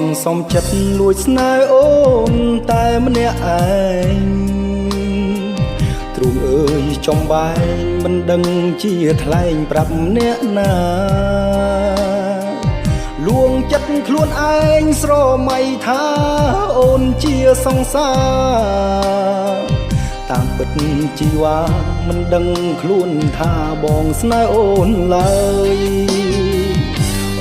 នសំចិត្តលួចស្នេហ៍អូនតែម្នាក់ឯងទ្រូងអើយចំបែងមិនដឹងជាថ្លែងប្រាប់អ្នកណាលួងចិត្តខ្លួនឯងស្រមៃថាអូនជាសង្សារតាមពិតជីវ៉ាមិនដឹងខ្លួនថាបងស្នេហ៍អូនឡើយ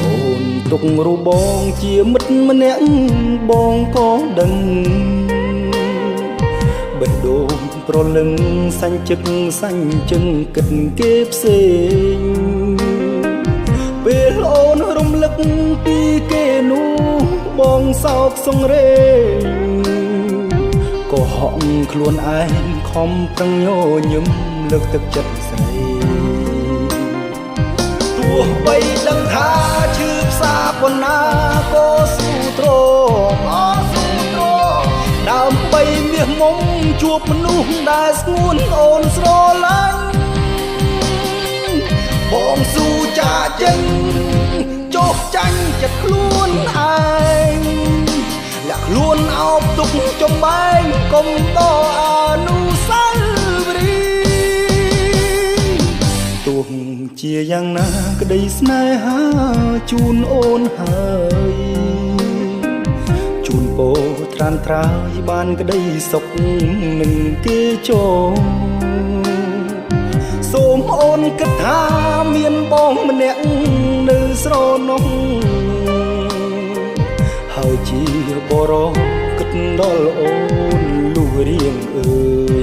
អូនទុករូបបងជាមិត្តម្នាក់បងក៏ដឹងបេះដូងប្រលឹងសាញ់ជឹកសាញ់ជឹងគិតគេផ្សេងពេលអូនរំលឹកពីគេនោះបងសោកសង្រេងក៏ហក់ខ្លួនឯងខំប្រឹងញញឹមលើកទឹកចិត្តស្រីទោះបីដឹងថាឈឺផ្សាប៉ុណ្ណាក៏ស៊ូទ្រាំដើម្បីមាសមុំជួបមនុស្សដែលស្ងួនអូនស្រឡាញ់បងស៊ូចាចេញចុះចាញ់ចិត្តខ្លួនឯងលាក់ខ្លួនអោបទុកចំបែងកុំតអនុស្សាវរីយ៍ទោះជាយ៉ាងណាក្តីស្នេហាជូនអូនហើយជូនពោត្រានត្រើយបានក្តីសុខនឹងគេចូលសូមអូនគិតថាមានបងម្នាក់នៅស្រណោះហើយជាបរោះគិតដល់អូនលុះរៀងអើយ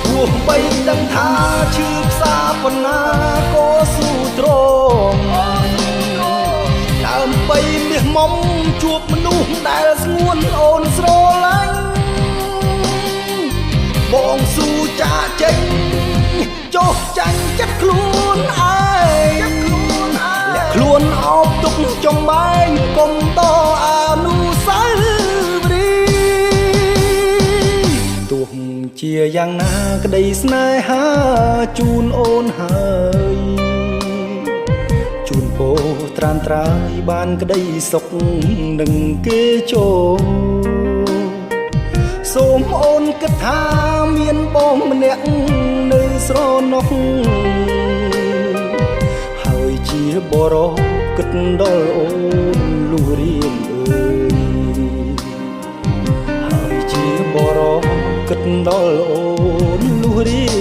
ទោះបីដឹងថាឈឺផ្សាប៉ុណ្ណាក៏ស៊ូទ្រាំដើម្បីមាសមុំជួបមនុស្សដែលស្ងួនអូនស្រឡាញ់បងស៊ូចាចេញចុះចាញ់ចិត្តខ្លួនឯងលាក់ខ្លួនអោបទុកចំបែងកុំតអនុស្សាវរីយ៍ទោះជាយ៉ាងណាក្តីស្នេហាជូនអូនហើយជូនពោត្រានត្រើយបានក្តីសុខនឹងគេចូលសូមអូនគិតថាមានបងម្នាក់នៅស្រណោះហើយជាបរោះគិតដល់អូនលុះរៀងអើយហើយជាបរោះគិតដល់អូនលុះរៀង